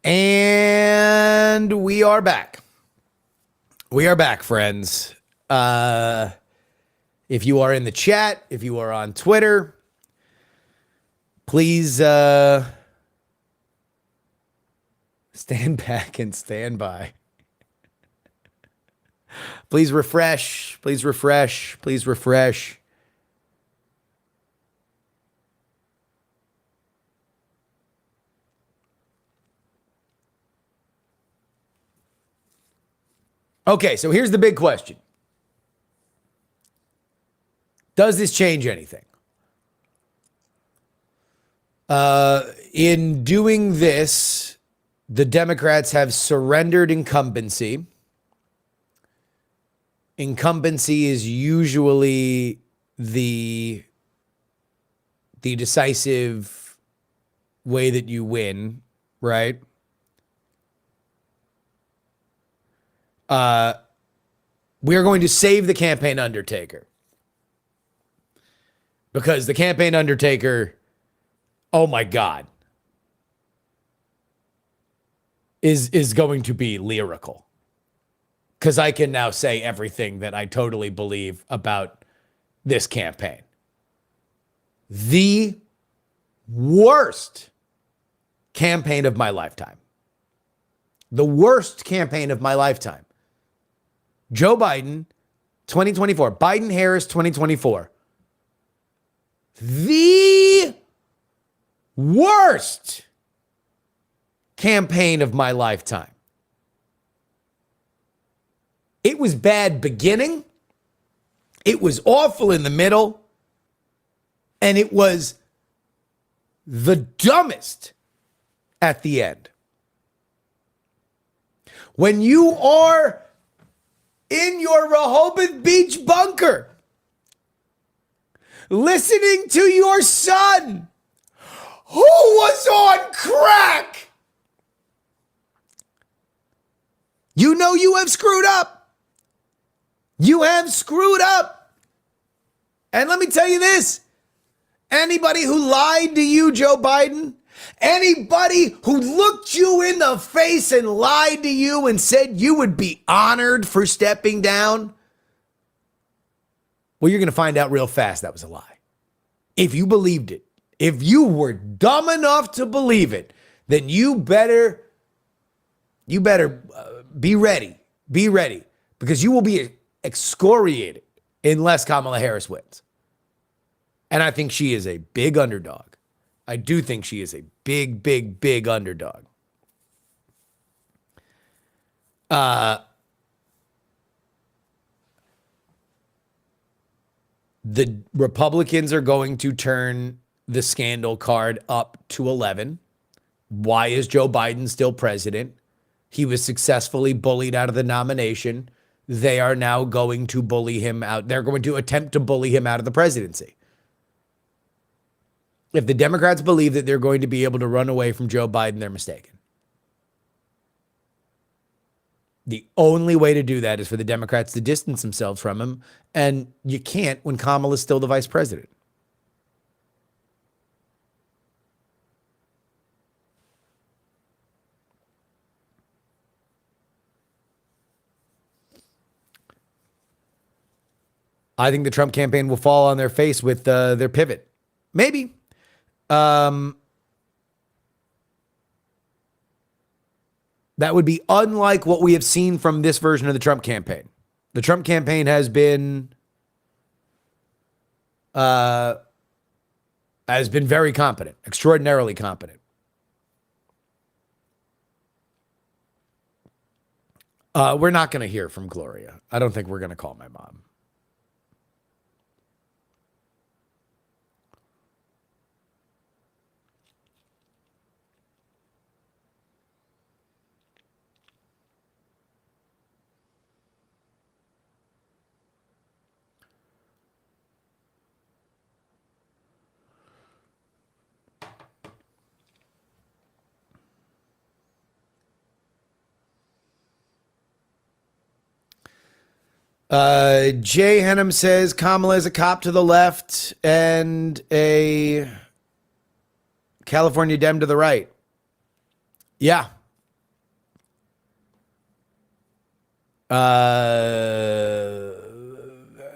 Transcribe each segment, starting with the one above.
And we are back. We are back, friends. If you are in the chat, if you are on Twitter, please stand back and stand by. Please refresh. Please refresh. Please refresh. Okay, so here's the big question. Does this change anything? In doing this, the Democrats have surrendered incumbency. Incumbency is usually the decisive way that you win, right? We are going to save the campaign undertaker. Because the campaign undertaker, oh my God, is going to be lyrical. Because I can now say everything that I totally believe about this campaign. The worst campaign of my lifetime. The worst campaign of my lifetime. Joe Biden, 2024. Biden-Harris, 2024. The worst campaign of my lifetime. It was bad beginning. It was awful in the middle. And it was the dumbest at the end. When you are in your Rehoboth Beach bunker, listening to your son, who was on crack, you know you have screwed up. You have screwed up. And let me tell you this. Anybody who lied to you, Joe Biden, anybody who looked you in the face and lied to you and said you would be honored for stepping down, well, you're going to find out real fast that was a lie. If you believed it, if you were dumb enough to believe it, then you better be ready. Be ready, because you will be excoriated unless Kamala Harris wins. And I think she is a big underdog. I do think she is a big, big, big underdog. The Republicans are going to turn the scandal card up to 11. Why is Joe Biden still president? He was successfully bullied out of the nomination. They are now going to bully him out. They're going to attempt to bully him out of the presidency. If the Democrats believe that they're going to be able to run away from Joe Biden, they're mistaken. The only way to do that is for the Democrats to distance themselves from him, and you can't when Kamala is still the vice president. I think the Trump campaign will fall on their face with their pivot. Maybe. That would be unlike what we have seen from this version of the Trump campaign. The Trump campaign has been very competent, extraordinarily competent. We're not going to hear from Gloria. I don't think we're going to call my mom. Jay Henham says Kamala is a cop to the left and a California Dem to the right. Yeah, I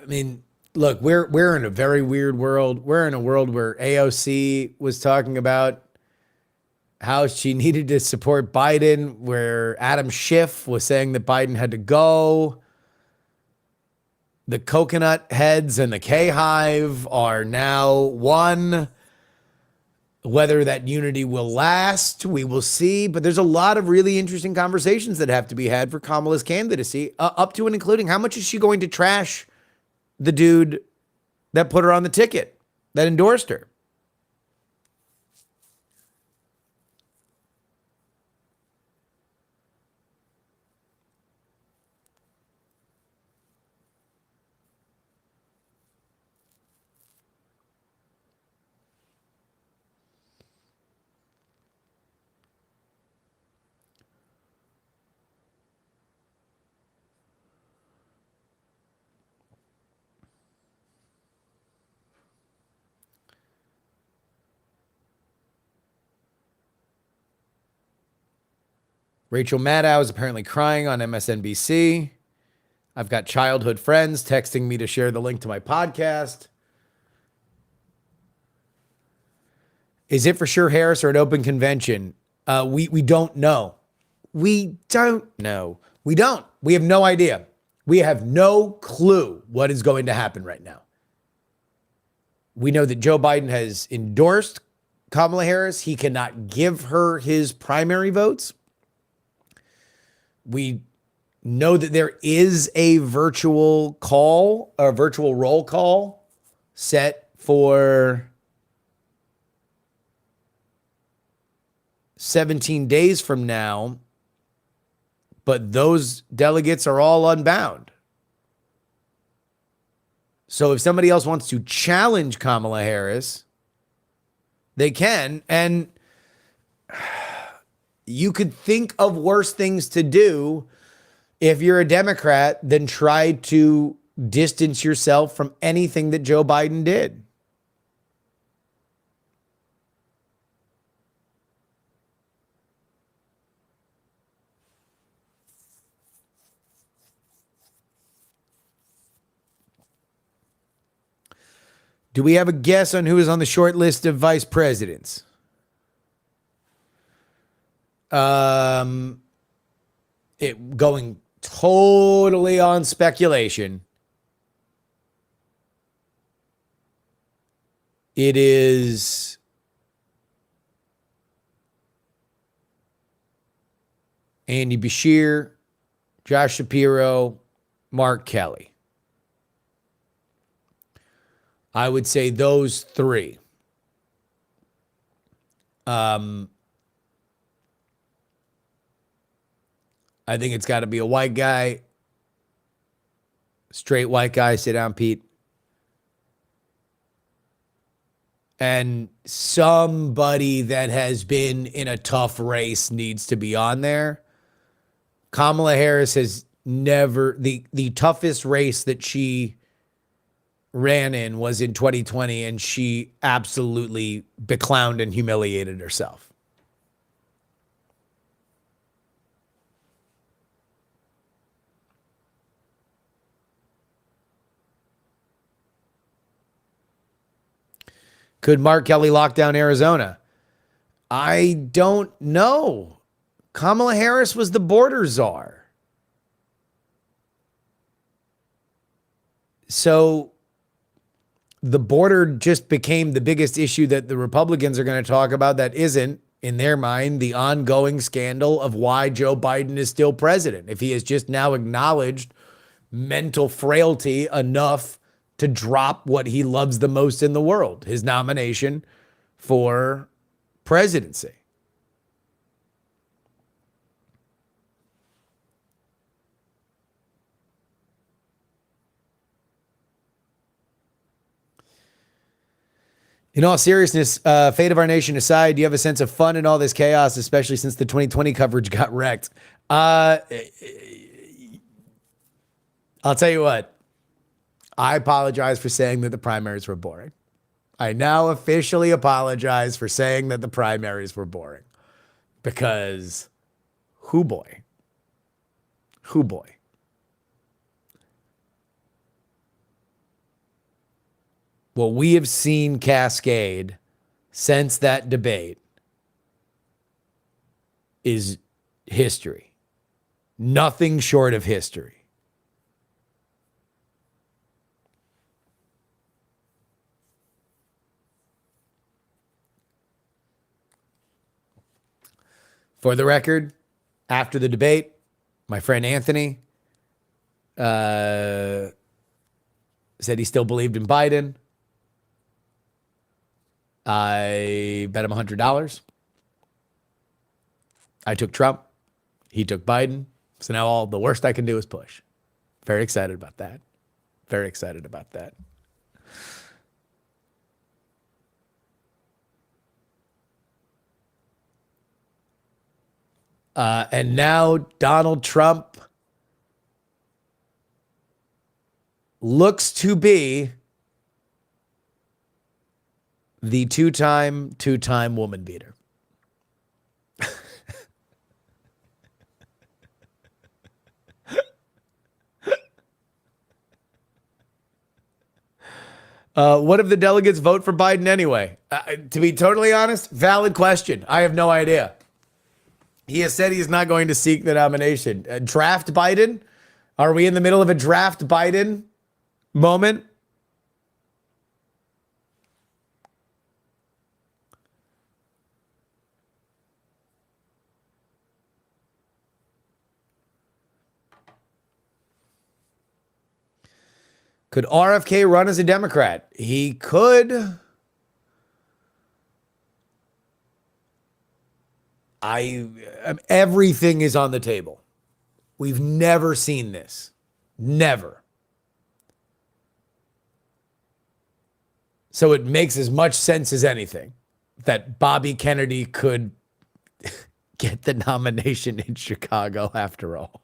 mean, look, we're in a very weird world. We're in a world where AOC was talking about how she needed to support Biden, where Adam Schiff was saying that Biden had to go. The coconut heads and the K-Hive are now one. Whether that unity will last, we will see. But there's a lot of really interesting conversations that have to be had for Kamala's candidacy, up to and including how much is she going to trash the dude that put her on the ticket, that endorsed her. Rachel Maddow is apparently crying on MSNBC. I've got childhood friends texting me to share the link to my podcast. Is it for sure Harris or an open convention? We don't know. We don't know. We don't. We have no idea. We have no clue what is going to happen right now. We know that Joe Biden has endorsed Kamala Harris. He cannot give her his primary votes. We know that there is a virtual call, a virtual roll call set for 17 days from now, but those delegates are all unbound. So if somebody else wants to challenge Kamala Harris, they can. And you could think of worse things to do if you're a Democrat than try to distance yourself from anything that Joe Biden did. Do we have a guess on who is on the short list of vice presidents? It going totally on speculation. It is Andy Beshear, Josh Shapiro, Mark Kelly. I would say those three. I think it's got to be a white guy, straight white guy. Sit down, Pete. And somebody that has been in a tough race needs to be on there. Kamala Harris has never, the toughest race that she ran in was in 2020, and she absolutely beclowned and humiliated herself. Could Mark Kelly lock down Arizona? I don't know. Kamala Harris was the border czar. So the border just became the biggest issue that the Republicans are going to talk about that isn't, in their mind, the ongoing scandal of why Joe Biden is still president. If he has just now acknowledged mental frailty enough to drop what he loves the most in the world, his nomination for presidency. In all seriousness, fate of our nation aside, do you have a sense of fun in all this chaos, especially since the 2020 coverage got wrecked? I'll tell you what. I apologize for saying that the primaries were boring. I now officially apologize for saying that the primaries were boring. Because, hoo boy. what we have seen cascade since that debate is history. Nothing short of history. For the record, after the debate, my friend Anthony said he still believed in Biden. I bet him $100. I took Trump. He took Biden. So now all the worst I can do is push. Very excited about that. Very excited about that. And now Donald Trump looks to be the two-time woman beater. What if the delegates vote for Biden anyway? To be totally honest, valid question. I have no idea. He has said he is not going to seek the nomination. Draft Biden? Are we in the middle of a draft Biden moment? Could RFK run as a Democrat? He could. Everything is on the table. We've never seen this. Never. So it makes as much sense as anything that Bobby Kennedy could get the nomination in Chicago after all.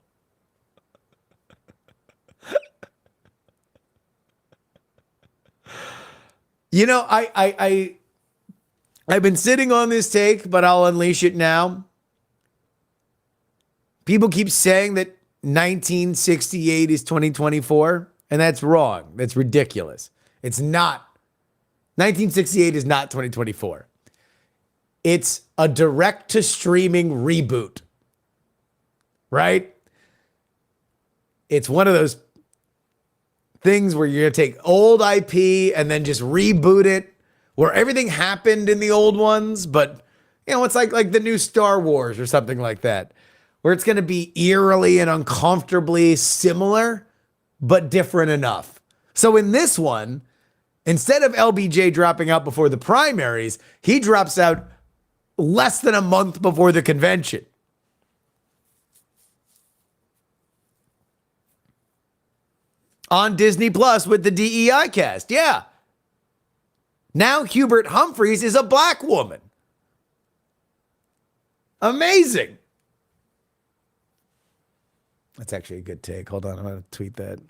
You know, I've been sitting on this take, but I'll unleash it now. People keep saying that 1968 is 2024, and that's wrong. That's ridiculous. It's not. 1968 is not 2024. It's a direct-to-streaming reboot, right? It's one of those things where you're going to take old IP and then just reboot it, where everything happened in the old ones, but, you know, it's like the new Star Wars or something like that, where it's going to be eerily and uncomfortably similar, but different enough. So in this one, instead of LBJ dropping out before the primaries, he drops out less than a month before the convention. On Disney Plus with the DEI cast. Yeah. Now Hubert Humphreys is a black woman. Amazing. That's actually a good take. Hold on, I'm going to tweet that.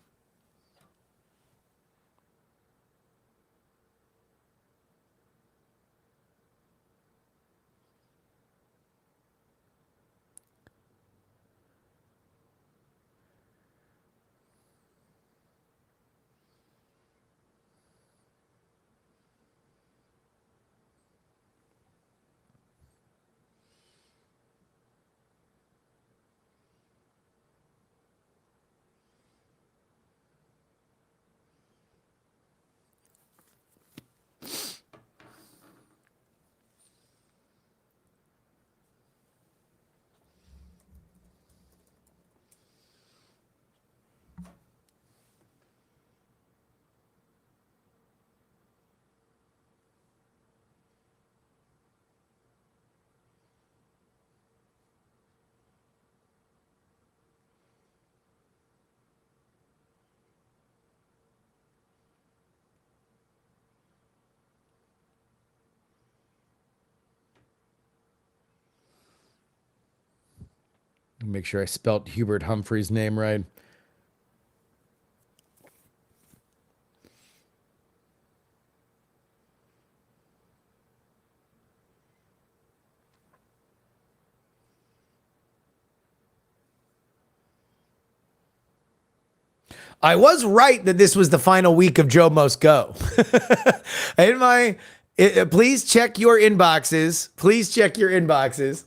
Make sure I spelt Hubert Humphrey's name right. I was right that this was the final week of Joe Must Go. Please check your inboxes. Please check your inboxes.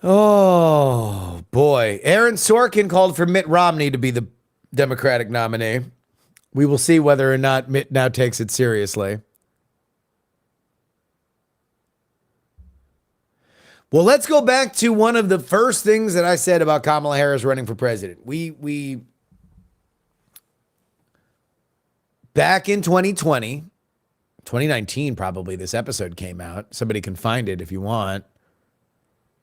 Oh, boy. Aaron Sorkin called for Mitt Romney to be the Democratic nominee. We will see whether or not Mitt now takes it seriously. Well, let's go back to one of the first things that I said about Kamala Harris running for president. We back in 2019, probably this episode came out. Somebody can find it if you want.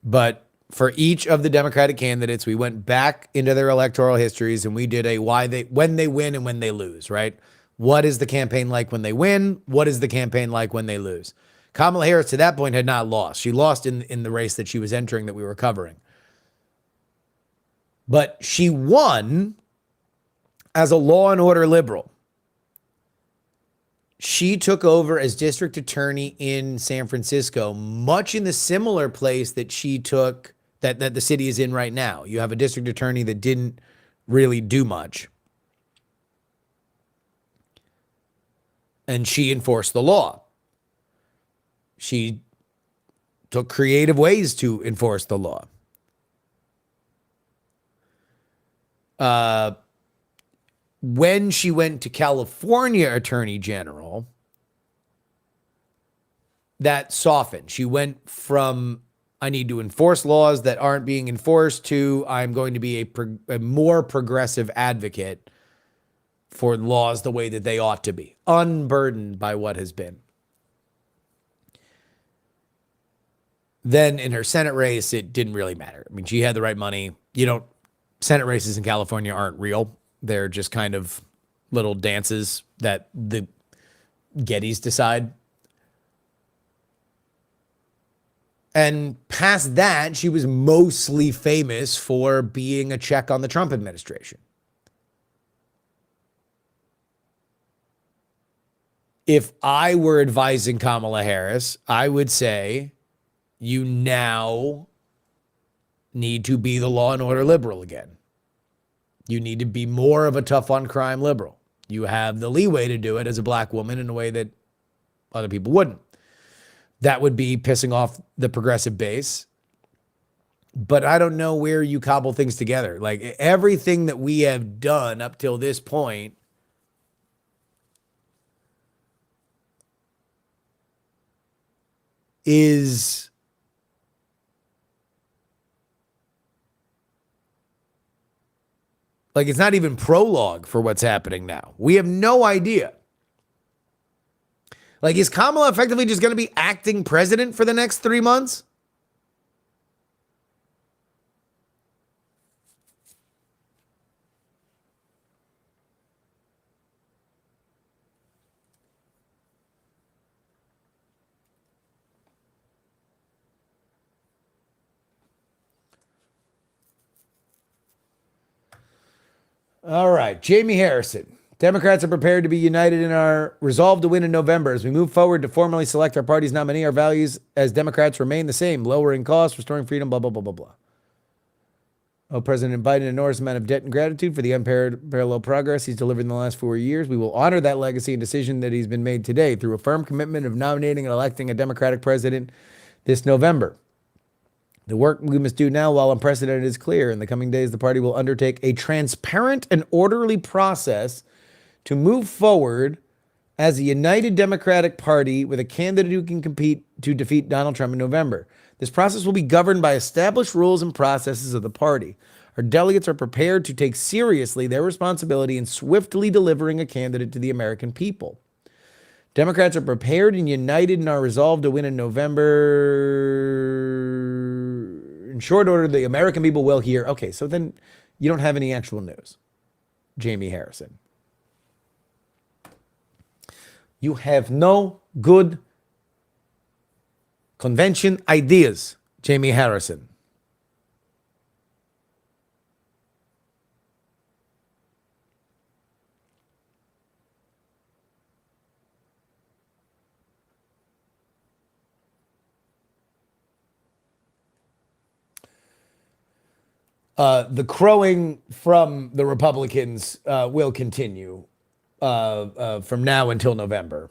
But for each of the Democratic candidates, we went back into their electoral histories and we did a when they win and when they lose, right? What is the campaign like when they win? What is the campaign like when they lose? Kamala Harris to that point had not lost. She lost in the race that she was entering that we were covering. But she won as a law and order liberal. She took over as district attorney in San Francisco, much in the similar place that she took, that the city is in right now. You have a district attorney that didn't really do much. And she enforced the law. She took creative ways to enforce the law. When she went to California Attorney General, that softened. She went from, I need to enforce laws that aren't being enforced, to I'm going to be a more progressive advocate for laws the way that they ought to be, unburdened by what has been. Then in her Senate race, it didn't really matter. I mean, she had the right money. Senate races in California aren't real. They're just kind of little dances that the Gettys decide. And past that, she was mostly famous for being a check on the Trump administration. If I were advising Kamala Harris, I would say, you now need to be the law and order liberal again. You need to be more of a tough on crime liberal. You have the leeway to do it as a black woman in a way that other people wouldn't. That would be pissing off the progressive base. But I don't know where you cobble things together. Like, everything that we have done up till this point is like, it's not even prologue for what's happening now. We have no idea. Like, is Kamala effectively just going to be acting president for the next 3 months? All right, Jamie Harrison. Democrats are prepared to be united in our resolve to win in November. As we move forward to formally select our party's nominee, our values as Democrats remain the same: lowering costs, restoring freedom, blah, blah, blah, blah, blah. Oh, President Biden, an enormous amount of debt and gratitude for the unparalleled progress he's delivered in the last 4 years. We will honor that legacy and decision that he's been made today through a firm commitment of nominating and electing a Democratic president this November. The work we must do now, while unprecedented, is clear. In the coming days, the party will undertake a transparent and orderly process to move forward as a united Democratic Party with a candidate who can compete to defeat Donald Trump in November. This process will be governed by established rules and processes of the party. Our delegates are prepared to take seriously their responsibility in swiftly delivering a candidate to the American people. Democrats are prepared and united in our resolve to win in November. In short order, the American people will hear. Okay, so then you don't have any actual news. Jamie Harrison. You have no good convention ideas, Jamie Harrison. The crowing from the Republicans will continue from now until November.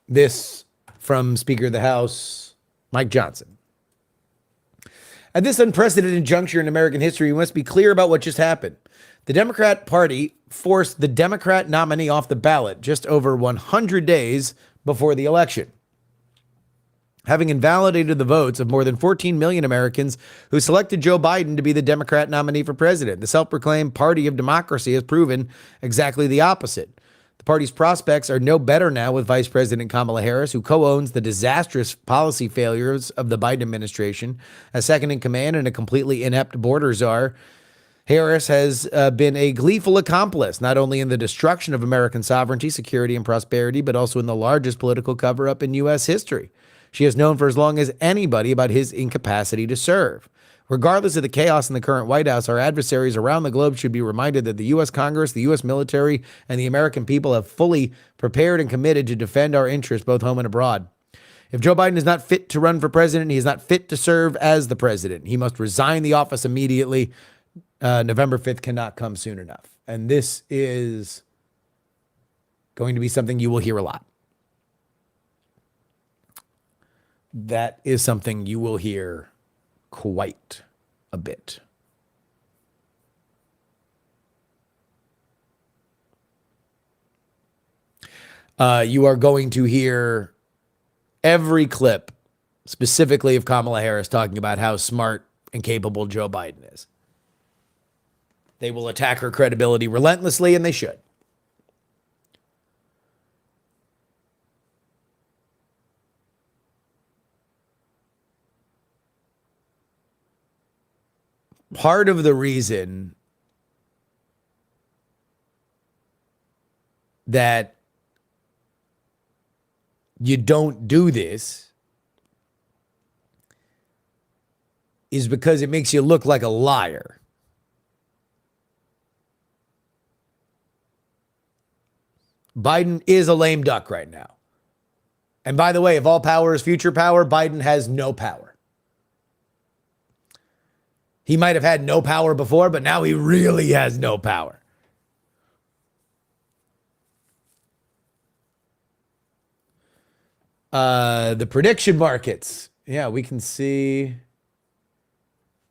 This from Speaker of the House, Mike Johnson. At this unprecedented juncture in American history, we must be clear about what just happened. The Democrat Party forced the Democrat nominee off the ballot just over 100 days before the election, having invalidated the votes of more than 14 million Americans who selected Joe Biden to be the Democrat nominee for president. The self-proclaimed party of democracy has proven exactly the opposite. The party's prospects are no better now with Vice President Kamala Harris, who co-owns the disastrous policy failures of the Biden administration, as second in command and a completely inept border czar. Harris has been a gleeful accomplice, not only in the destruction of American sovereignty, security, and prosperity, but also in the largest political cover-up in U.S. history. She has known for as long as anybody about his incapacity to serve. Regardless of the chaos in the current White House, our adversaries around the globe should be reminded that the U.S. Congress, the U.S. military, and the American people have fully prepared and committed to defend our interests both home and abroad. If Joe Biden is not fit to run for president, he is not fit to serve as the president. He must resign the office immediately. November 5th cannot come soon enough. And this is going to be something you will hear a lot. That is something you will hear quite a bit. You are going to hear every clip, specifically of Kamala Harris, talking about how smart and capable Joe Biden is. They will attack her credibility relentlessly, and they should. Part of the reason that you don't do this is because it makes you look like a liar. Biden is a lame duck right now. And by the way, if all power is future power, Biden has no power. He might have had no power before, but now he really has no power. The prediction markets. Yeah, we can see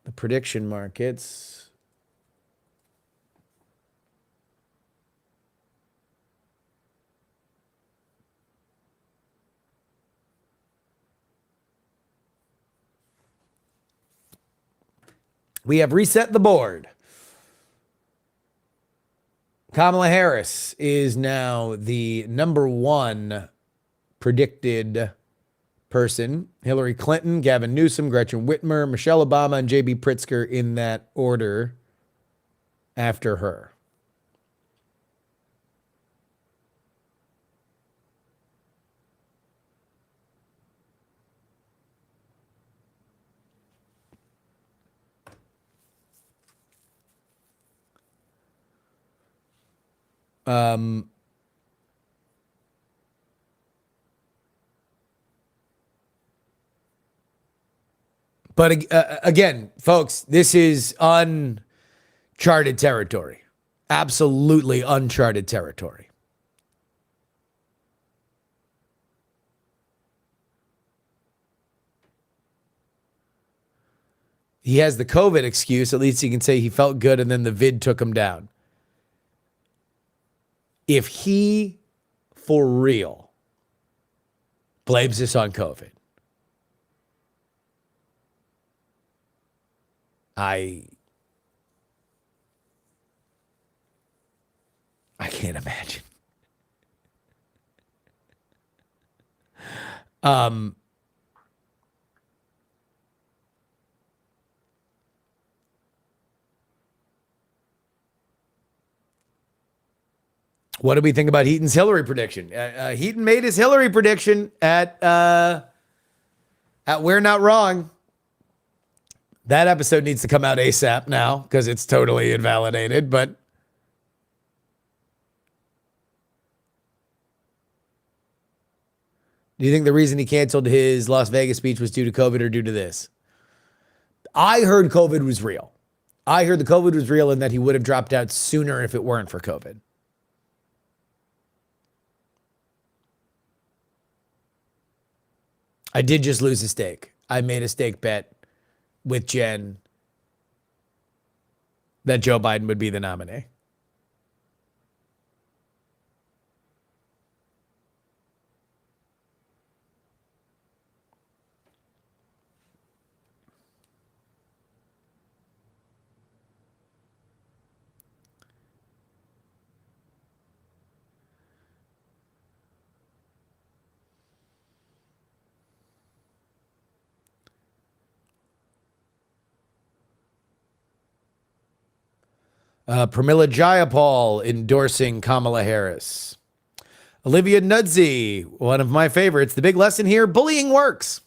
the prediction markets. We have reset the board. Kamala Harris is now the number one predicted person. Hillary Clinton, Gavin Newsom, Gretchen Whitmer, Michelle Obama, and J.B. Pritzker in that order after her. But again, folks, this is uncharted territory. Absolutely uncharted territory. He has the COVID excuse. At least he can say he felt good and then the vid took him down. If he, for real, blames this on COVID, I can't imagine. What do we think about Heaton's Hillary prediction? Heaton made his Hillary prediction at We're Not Wrong. That episode needs to come out ASAP now because it's totally invalidated. But do you think the reason he canceled his Las Vegas speech was due to COVID or due to this? I heard COVID was real. I heard the COVID was real and that he would have dropped out sooner if it weren't for COVID. I did just lose a stake. I made a stake bet with Jen that Joe Biden would be the nominee. Pramila Jayapal endorsing Kamala Harris. Olivia Nudzi, one of my favorites. The big lesson here, bullying works.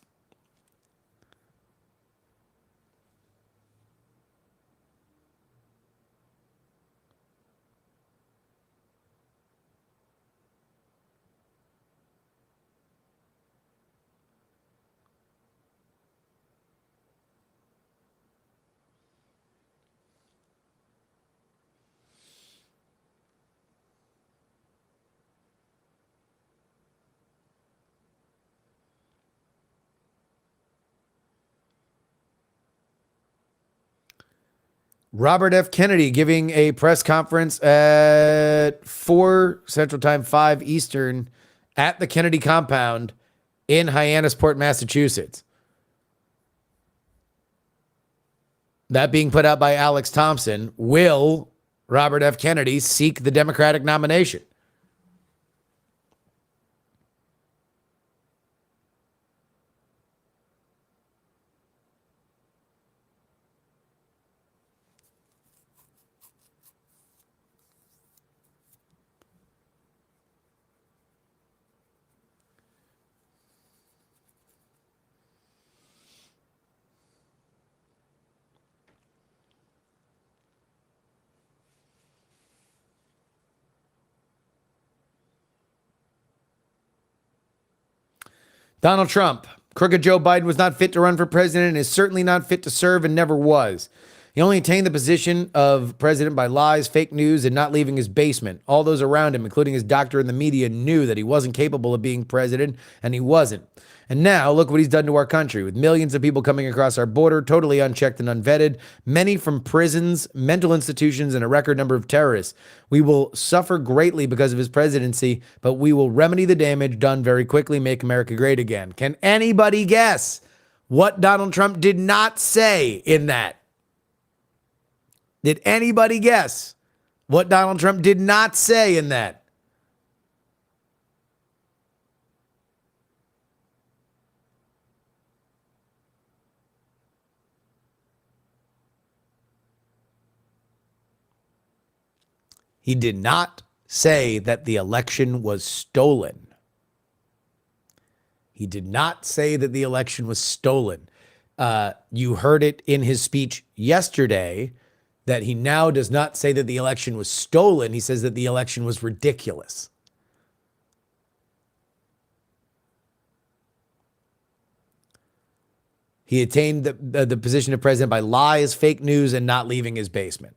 Robert F. Kennedy giving a press conference at 4 Central Time, 5 Eastern at the Kennedy compound in Hyannisport, Massachusetts. That being put out by Alex Thompson. Will Robert F. Kennedy seek the Democratic nomination? Donald Trump. Crooked Joe Biden was not fit to run for president and is certainly not fit to serve and never was. He only attained the position of president by lies, fake news, and not leaving his basement. All those around him, including his doctor and the media, knew that he wasn't capable of being president, and he wasn't. And now, look what he's done to our country, with millions of people coming across our border, totally unchecked and unvetted, many from prisons, mental institutions, and a record number of terrorists. We will suffer greatly because of his presidency, but we will remedy the damage done very quickly, make America great again. Can anybody guess what Donald Trump did not say in that? Did anybody guess what Donald Trump did not say in that? He did not say that the election was stolen. He did not say that the election was stolen. You heard it in his speech yesterday that he now does not say that the election was stolen. He says that the election was ridiculous. He attained the position of president by lies, fake news, and not leaving his basement.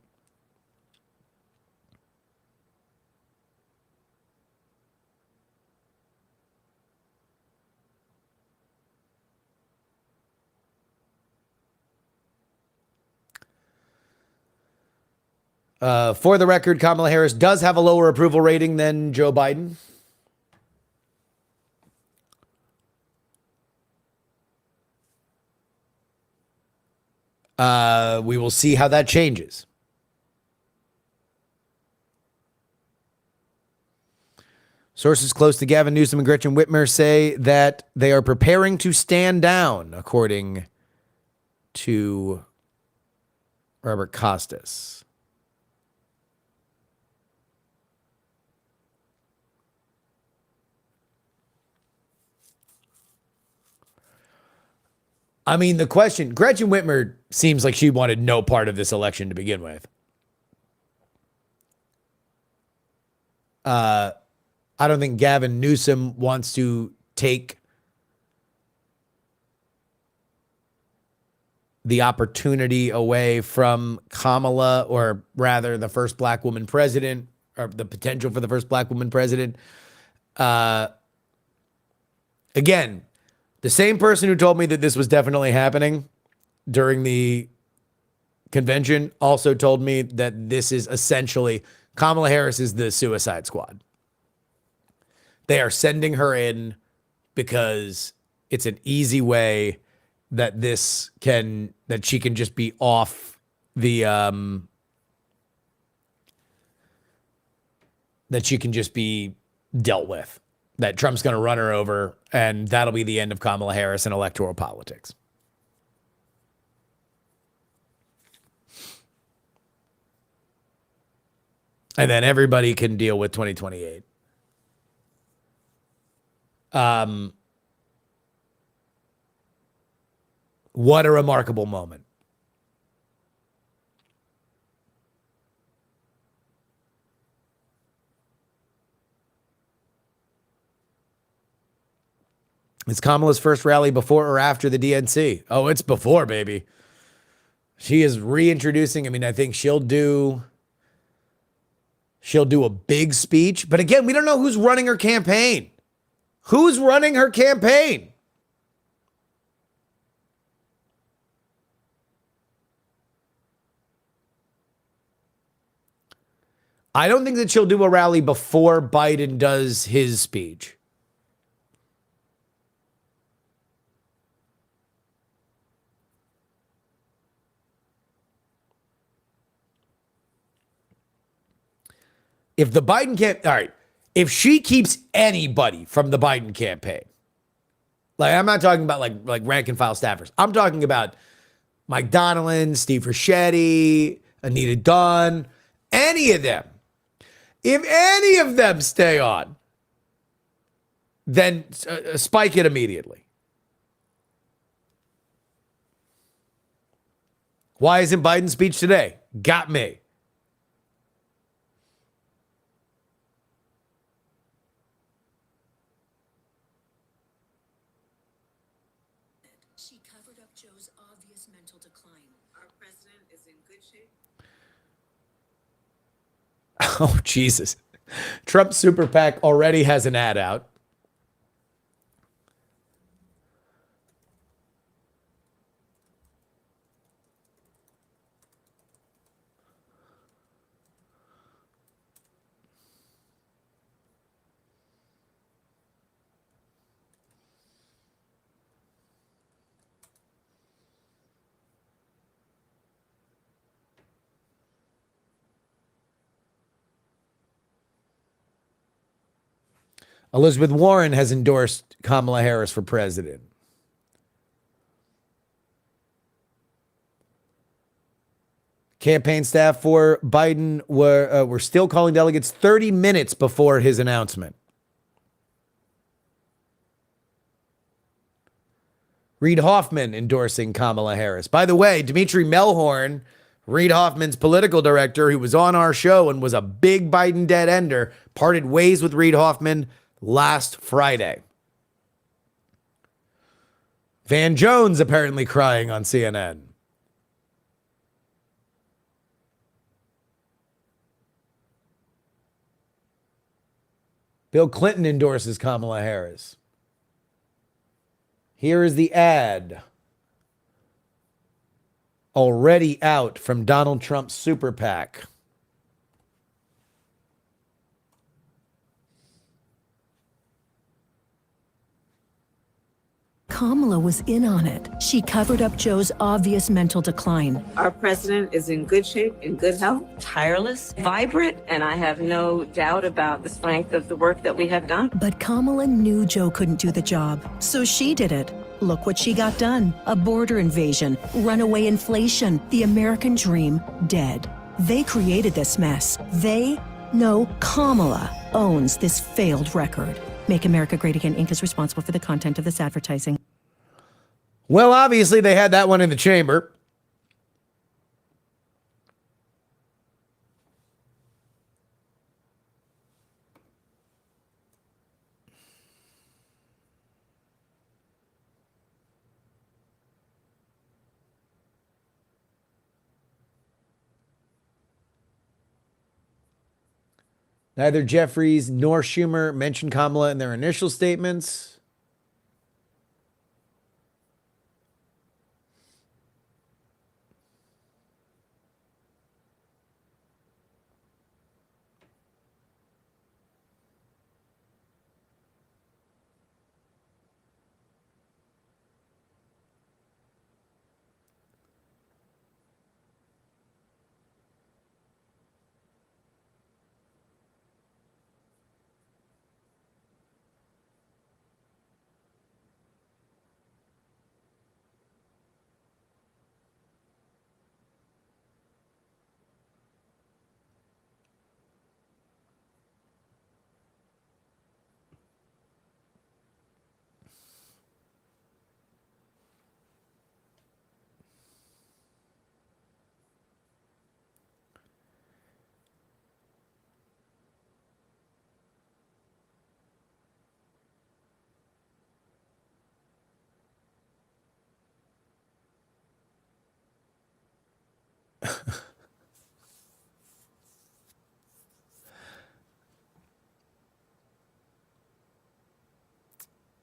For the record, Kamala Harris does have a lower approval rating than Joe Biden. We will see how that changes. Sources close to Gavin Newsom and Gretchen Whitmer say that they are preparing to stand down, according to Robert Costas. I mean, the question, Gretchen Whitmer seems like she wanted no part of this election to begin with. I don't think Gavin Newsom wants to take the opportunity away from Kamala, or rather the first black woman president, or the potential for the first black woman president. Again, the same person who told me that this was definitely happening during the convention also told me that this is essentially, Kamala Harris is the Suicide Squad. They are sending her in because it's an easy way that she can just be off the, that she can just be dealt with. That Trump's going to run her over, and that'll be the end of Kamala Harris in electoral politics. And then everybody can deal with 2028. What a remarkable moment. Is Kamala's first rally before or after the DNC? Oh, it's before, baby. She is reintroducing. I mean, I think she'll do a big speech. But again, we don't know who's running her campaign. Who's running her campaign? I don't think that she'll do a rally before Biden does his speech. If the Biden all right, if she keeps anybody from the Biden campaign, like I'm not talking about like rank and file staffers. I'm talking about Mike Donilon, Steve Ricchetti, Anita Dunn, any of them. If any of them stay on, then spike it immediately. Why isn't Biden's speech today? Got me. She covered up Joe's obvious mental decline. Our president is in good shape. Oh, Jesus. Trump's super PAC already has an ad out. Elizabeth Warren has endorsed Kamala Harris for president. Campaign staff for Biden were still calling delegates 30 minutes before his announcement. Reid Hoffman endorsing Kamala Harris. By the way, Dimitri Melhorn, Reid Hoffman's political director, who was on our show and was a big Biden dead ender, parted ways with Reid Hoffman last Friday. Van Jones apparently crying on CNN. Bill Clinton endorses Kamala Harris. Here is the ad already out from Donald Trump's super PAC. Kamala was in on it. She covered up Joe's obvious mental decline. Our president is in good shape, in good health, tireless, vibrant, and I have no doubt about the strength of the work that we have done. But Kamala knew Joe couldn't do the job, so she did it. Look what she got done. A border invasion, runaway inflation, the American dream dead. They created this mess. Kamala owns this failed record. Make America Great Again Inc. is responsible for the content of this advertising. Well, obviously they had that one in the chamber. Neither Jeffries nor Schumer mentioned Kamala in their initial statements.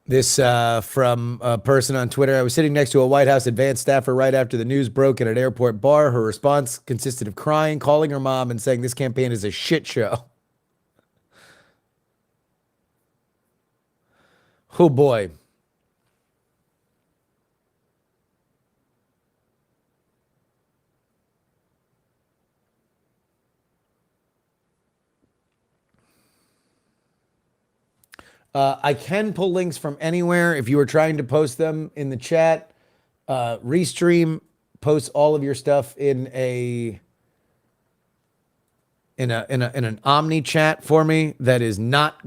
This from a person on Twitter. I was sitting next to a White House advanced staffer right after the news broke at an airport bar. Her response consisted of crying, calling her mom, and saying this campaign is a shit show. Oh, boy. I can pull links from anywhere. If you were trying to post them in the chat, Restream posts all of your stuff in an Omni chat for me that is not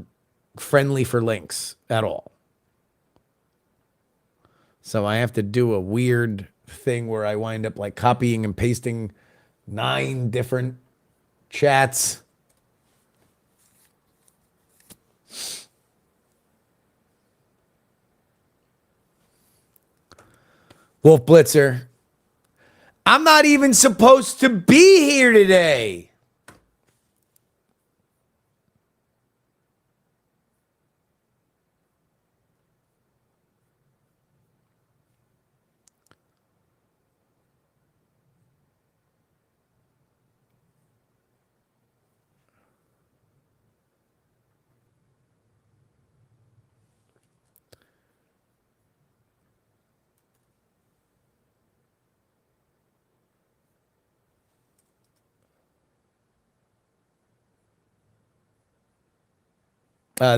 friendly for links at all. So I have to do a weird thing where I wind up like copying and pasting 9 different chats. Wolf Blitzer, I'm not even supposed to be here today.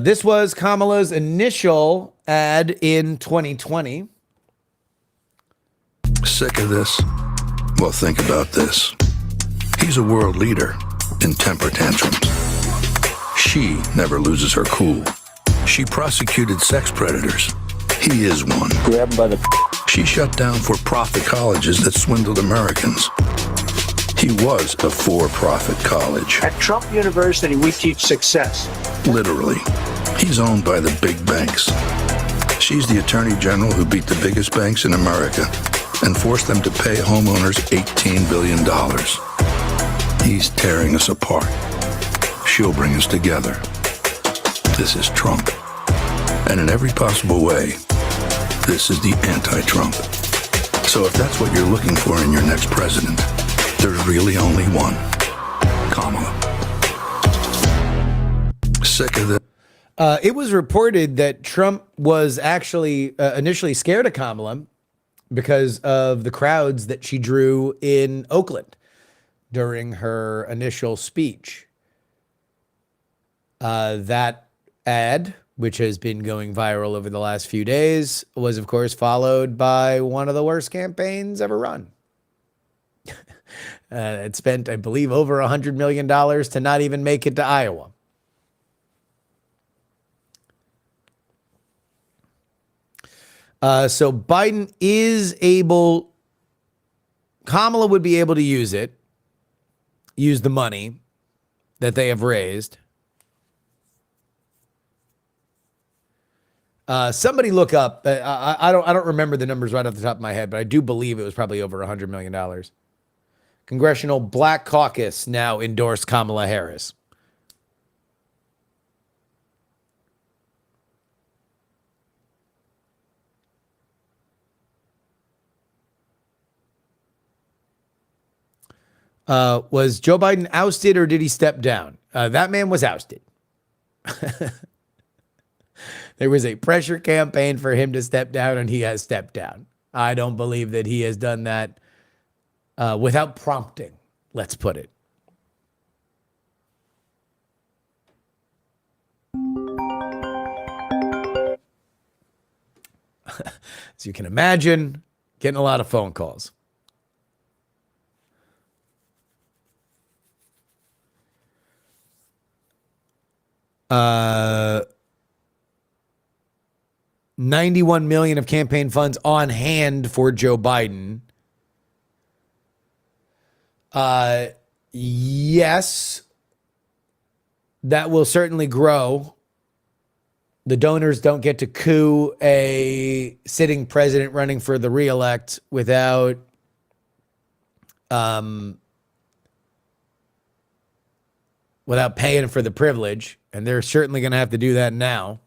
This was Kamala's initial ad in 2020. Sick of this? Well, think about this. He's a world leader in temper tantrums. She never loses her cool. She prosecuted sex predators. He is one. Grab him by the... She shut down for-profit colleges that swindled Americans. He was a for-profit college. At Trump University, we teach success. Literally. He's owned by the big banks. She's the attorney general who beat the biggest banks in America and forced them to pay homeowners $18 billion. He's tearing us apart. She'll bring us together. This is Trump. And in every possible way, this is the anti-Trump. So if that's what you're looking for in your next president, there's really only one. Kamala. Sick of it. It was reported that Trump was actually initially scared of Kamala because of the crowds that she drew in Oakland during her initial speech. That ad, which has been going viral over the last few days, was, of course, followed by one of the worst campaigns ever run. It spent, I believe, over $100 million to not even make it to Iowa. So Biden is able, Kamala would be able to use the money that they have raised. Somebody look up. I don't remember the numbers right off the top of my head, but I do believe it was probably over $100 million. Congressional Black Caucus now endorsed Kamala Harris. Was Joe Biden ousted or did he step down? That man was ousted. There was a pressure campaign for him to step down, and he has stepped down. I don't believe that he has done that without prompting, let's put it. As you can imagine, getting a lot of phone calls. $91 million of campaign funds on hand for Joe Biden. Yes, that will certainly grow. The donors don't get to coup a sitting president running for the reelect without paying for the privilege, and they're certainly going to have to do that now.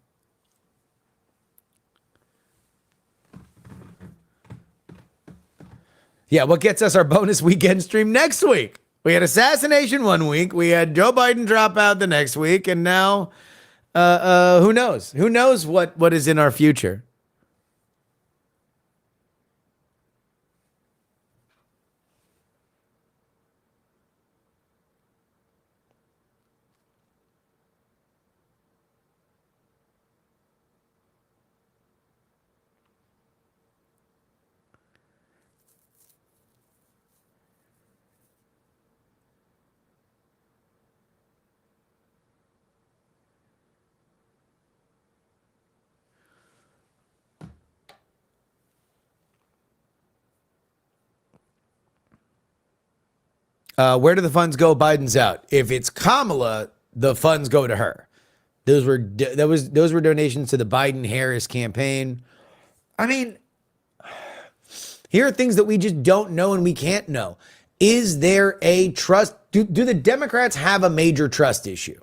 Yeah, what gets us our bonus weekend stream next week? We had assassination one week, we had Joe Biden drop out the next week, and now who knows? Who knows what is in our future? Where do the funds go? Biden's out. If it's Kamala, the funds go to her. Those were donations to the Biden-Harris campaign. I mean, here are things that we just don't know and we can't know. Is there a trust? Do the Democrats have a major trust issue?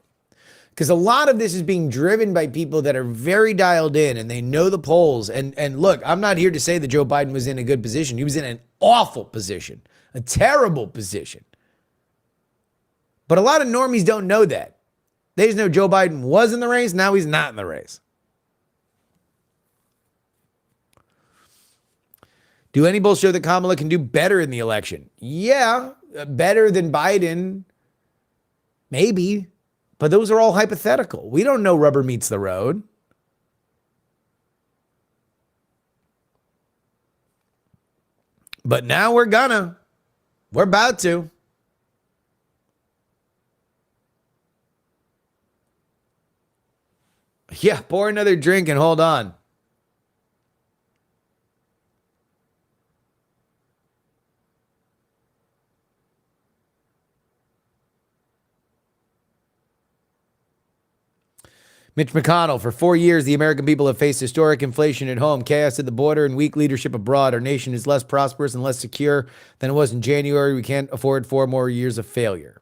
Because a lot of this is being driven by people that are very dialed in and they know the polls. And look, I'm not here to say that Joe Biden was in a good position. He was in an awful position, a terrible position. But a lot of normies don't know that. They just know Joe Biden was in the race. Now he's not in the race. Do any polls show that Kamala can do better in the election? Yeah, better than Biden. Maybe. But those are all hypothetical. We don't know rubber meets the road. But now we're about to. Yeah, pour another drink and hold on. Mitch McConnell, for 4 years, the American people have faced historic inflation at home, chaos at the border, and weak leadership abroad. Our nation is less prosperous and less secure than it was in January. We can't afford 4 more years of failure.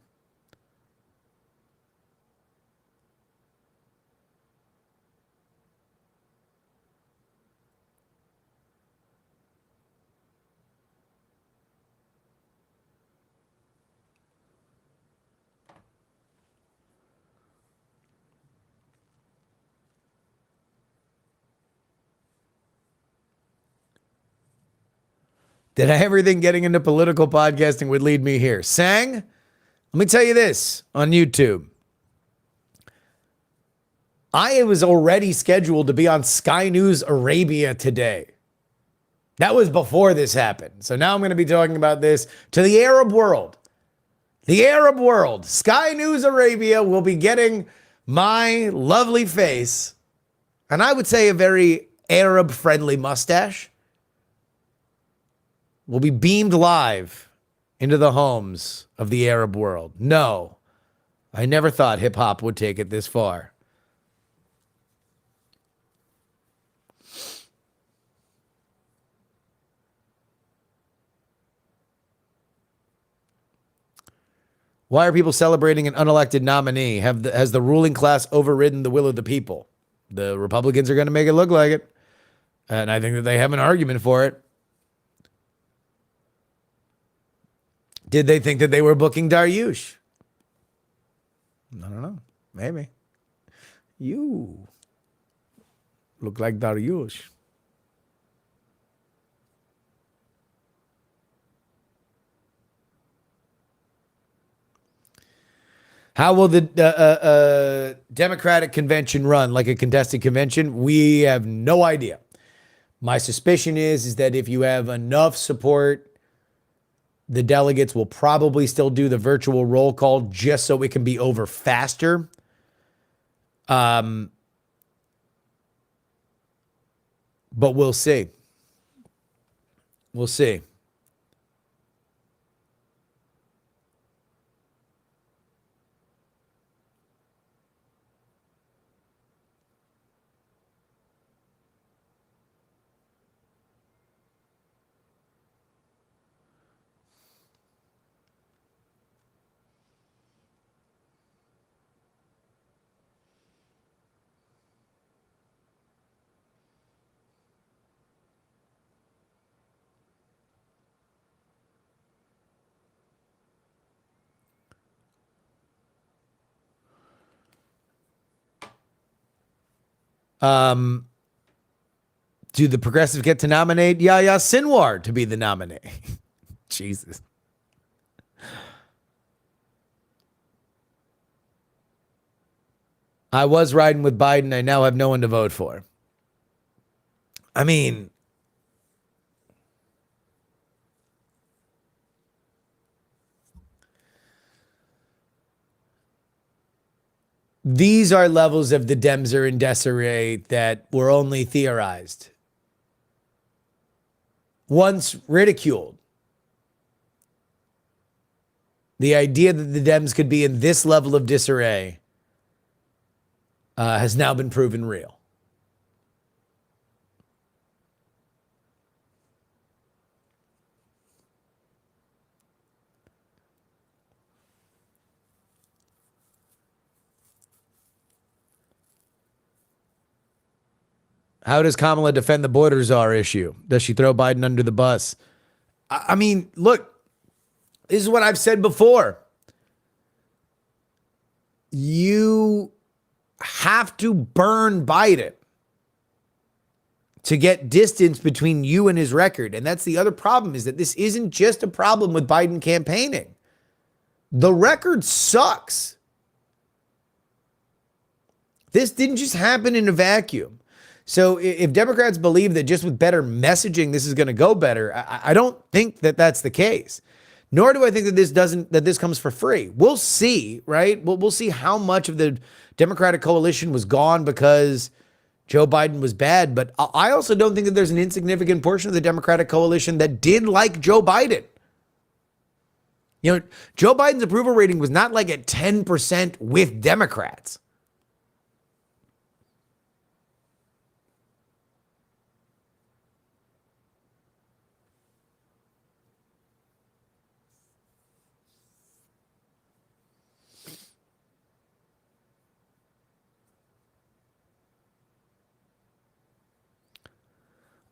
Did I ever think getting into political podcasting would lead me here? Sang, let me tell you this on YouTube. I was already scheduled to be on Sky News Arabia today. That was before this happened. So now I'm going to be talking about this to the Arab world. The Arab world. Sky News Arabia will be getting my lovely face, and I would say a very Arab-friendly mustache will be beamed live into the homes of the Arab world. No, I never thought hip-hop would take it this far. Why are people celebrating an unelected nominee? Has the ruling class overridden the will of the people? The Republicans are going to make it look like it. And I think that they have an argument for it. Did they think that they were booking Dariush? I don't know. Maybe. You look like Dariush. How will the Democratic convention run? Like a contested convention? We have no idea. My suspicion is that if you have enough support, the delegates will probably still do the virtual roll call just so it can be over faster. But we'll see. We'll see. Do the progressives get to nominate Yahya Sinwar to be the nominee? Jesus. I was riding with Biden. I now have no one to vote for. I mean, these are levels of the Dems are in disarray that were only theorized. Once ridiculed. The idea that the Dems could be in this level of disarray has now been proven real. How does Kamala defend the border czar issue? Does she throw Biden under the bus? I mean, look, this is what I've said before. You have to burn Biden to get distance between you and his record. And that's the other problem, is that this isn't just a problem with Biden campaigning. The record sucks. This didn't just happen in a vacuum. So if Democrats believe that just with better messaging, this is going to go better, I don't think that that's the case. Nor do I think that this comes for free. We'll see, right? We'll see how much of the Democratic coalition was gone because Joe Biden was bad. But I also don't think that there's an insignificant portion of the Democratic coalition that did like Joe Biden. You know, Joe Biden's approval rating was not like at 10% with Democrats.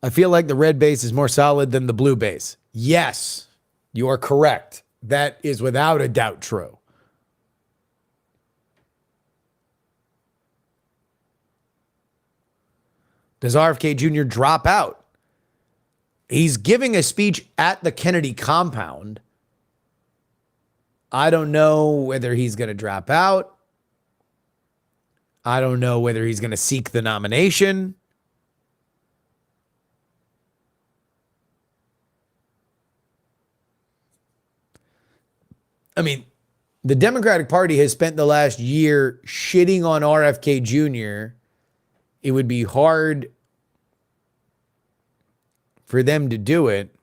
I feel like the red base is more solid than the blue base. Yes, you are correct. That is without a doubt true. Does RFK Jr. drop out? He's giving a speech at the Kennedy compound. I don't know whether he's going to drop out. I don't know whether he's going to seek the nomination. I mean, the Democratic Party has spent the last year shitting on RFK Jr. It would be hard for them to do it.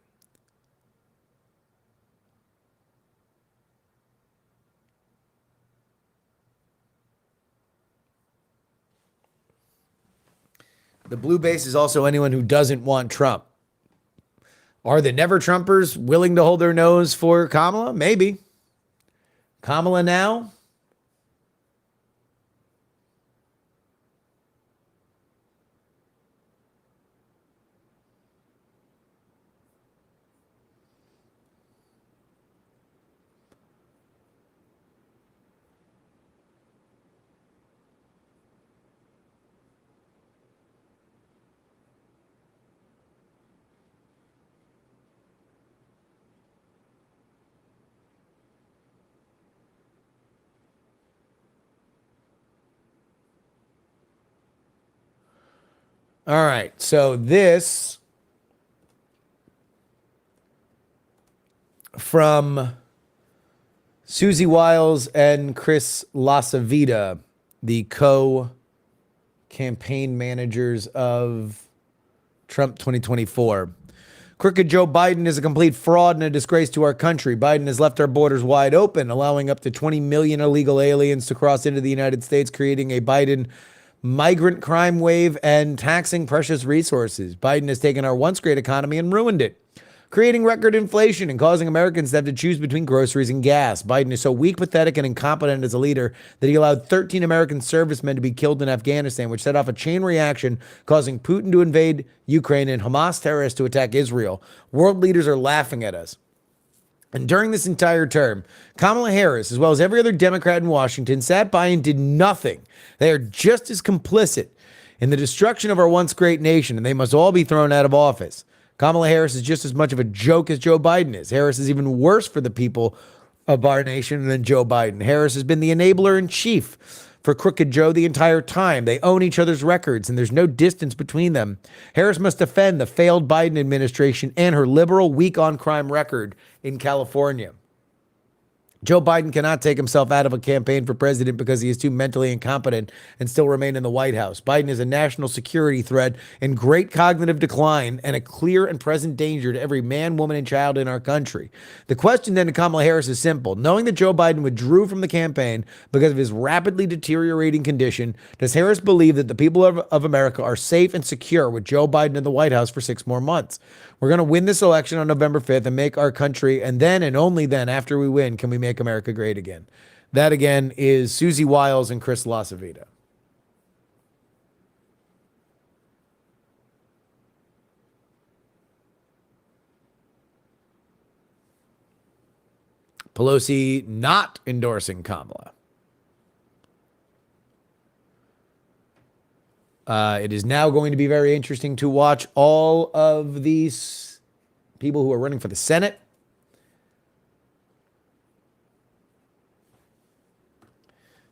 The blue base is also anyone who doesn't want Trump. Are the never Trumpers willing to hold their nose for Kamala? Maybe. Kamala now? All right, so this from Susie Wiles and Chris Lasavita, the co-campaign managers of Trump 2024. Crooked Joe Biden is a complete fraud and a disgrace to our country. Biden has left our borders wide open, allowing up to 20 million illegal aliens to cross into the United States, creating a Biden migrant crime wave and taxing precious resources. Biden has taken our once great economy and ruined it, creating record inflation and causing Americans to have to choose between groceries and gas. Biden is so weak, pathetic, and incompetent as a leader that he allowed 13 American servicemen to be killed in Afghanistan, which set off a chain reaction, causing Putin to invade Ukraine and Hamas terrorists to attack Israel. World leaders are laughing at us. And during this entire term, Kamala Harris, as well as every other Democrat in Washington, sat by and did nothing. They are just as complicit in the destruction of our once great nation, and they must all be thrown out of office. Kamala Harris is just as much of a joke as Joe Biden is. Harris is even worse for the people of our nation than Joe Biden. Harris has been the enabler in chief for Crooked Joe the entire time. They own each other's records, and there's no distance between them. Harris must defend the failed Biden administration and her liberal, weak on crime record in California. Joe Biden cannot take himself out of a campaign for president because he is too mentally incompetent and still remain in the White House. Biden is a national security threat in great cognitive decline and a clear and present danger to every man, woman, and child in our country. The question then to Kamala Harris is simple. Knowing that Joe Biden withdrew from the campaign because of his rapidly deteriorating condition, does Harris believe that the people of America are safe and secure with Joe Biden in the White House for 6 more months? We're going to win this election on November 5th and make our country, and then and only then, after we win, can we make America great again. That, again, is Susie Wiles and Chris Lasavita. Pelosi not endorsing Kamala. It is now going to be very interesting to watch all of these people who are running for the Senate.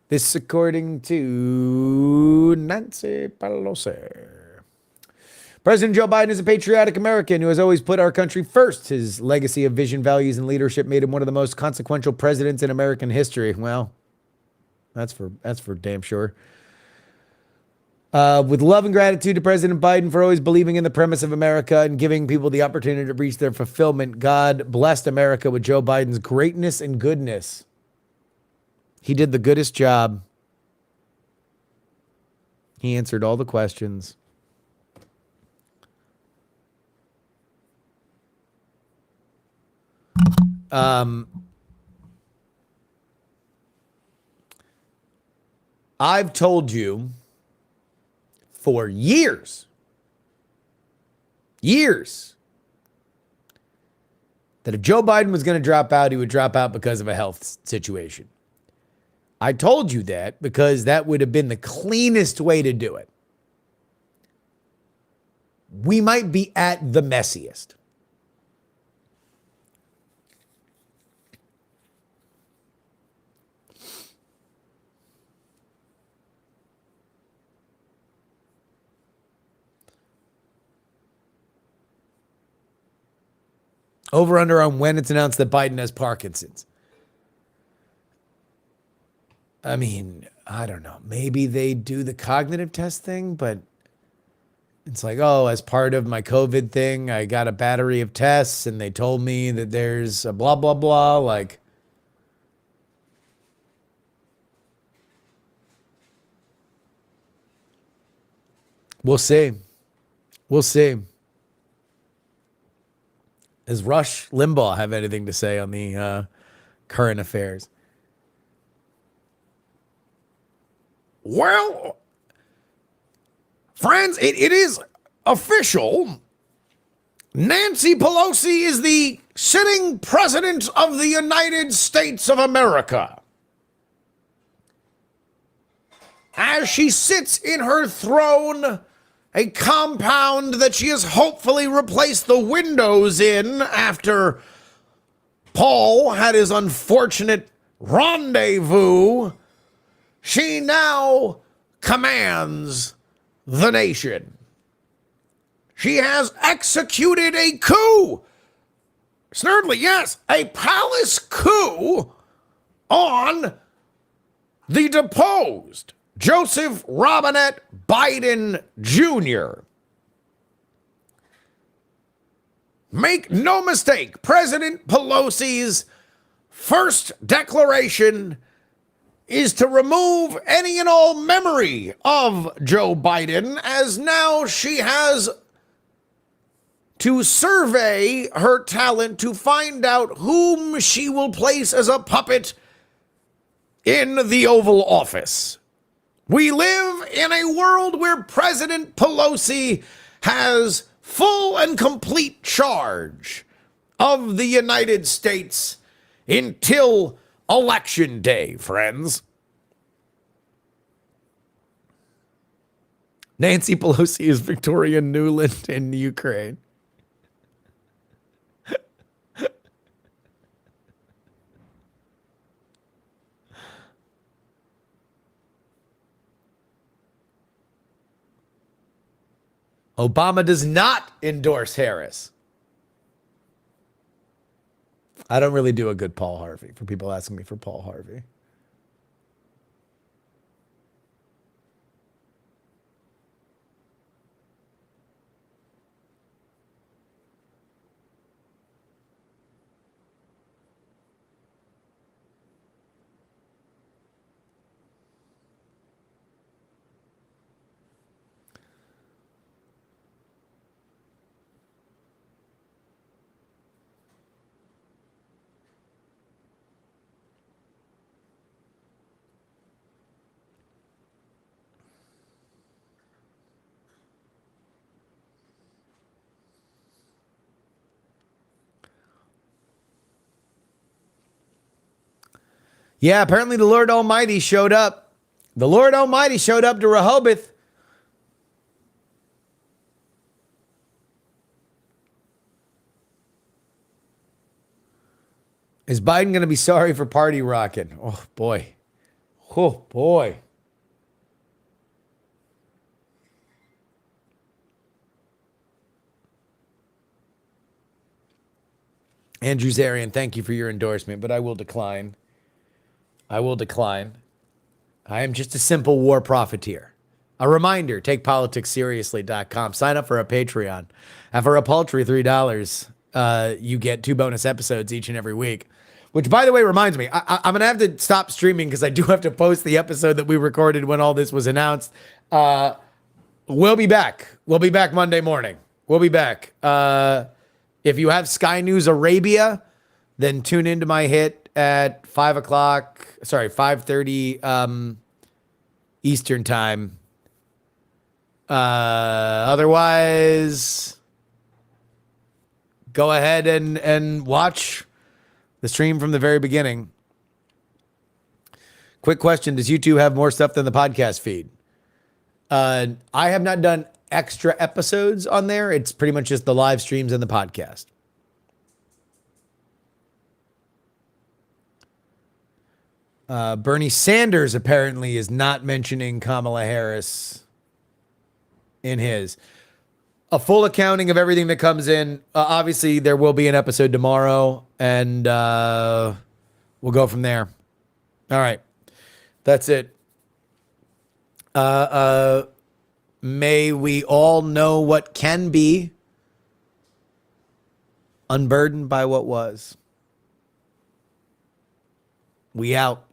This according to Nancy Pelosi. President Joe Biden is a patriotic American who has always put our country first. His legacy of vision, values, and leadership made him one of the most consequential presidents in American history. Well, that's for damn sure. With love and gratitude to President Biden for always believing in the premise of America and giving people the opportunity to reach their fulfillment, God blessed America with Joe Biden's greatness and goodness. He did the goodest job. He answered all the questions. I've told you for years, that if Joe Biden was going to drop out, he would drop out because of a health situation. I told you that because that would have been the cleanest way to do it. We might be at the messiest. Over under on when it's announced that Biden has Parkinson's. I mean, I don't know. Maybe they do the cognitive test thing, but It's like, oh, as part of my COVID thing, I got a battery of tests and they told me that there's a blah, blah, blah. Like, we'll see. We'll see. Does Rush Limbaugh have anything to say on the current affairs? Well, friends, it is official. Nancy Pelosi is the sitting president of the United States of America. As she sits in her throne, a compound that she has hopefully replaced the windows in after Paul had his unfortunate rendezvous, she now commands the nation. She has executed a coup. Snurdly, yes, a palace coup on the deposed Joseph Robinette Biden Jr. Make no mistake, President Pelosi's first declaration is to remove any and all memory of Joe Biden, as now she has to survey her talent to find out whom she will place as a puppet in the Oval Office. We live in a world where President Pelosi has full and complete charge of the United States until Election Day, friends. Nancy Pelosi is Victoria Nuland in Ukraine. Obama does not endorse Harris. I don't really do a good Paul Harvey, for people asking me for Paul Harvey. Yeah, apparently the Lord Almighty showed up. The Lord Almighty showed up to Rehoboth. Is Biden going to be sorry for party rocking? Oh, boy. Oh, boy. Andrew Zarian, thank you for your endorsement, but I will decline. I will decline. I am just a simple war profiteer. A reminder, takepoliticsseriously.com. Sign up for a Patreon. And for a paltry $3, you get 2 bonus episodes each and every week. Which, by the way, reminds me, I'm going to have to stop streaming because I do have to post the episode that we recorded when all this was announced. We'll be back. We'll be back Monday morning. We'll be back. If you have Sky News Arabia, then tune into my hit at 5:30 Eastern time. Otherwise, go ahead and watch the stream from the very beginning. Quick question. Does YouTube have more stuff than the podcast feed? I have not done extra episodes on there. It's pretty much just the live streams and the podcast. Bernie Sanders apparently is not mentioning Kamala Harris in his. A full accounting of everything that comes in. Obviously, there will be an episode tomorrow, and we'll go from there. All right. That's it. May we all know what can be, unburdened by what was. We out.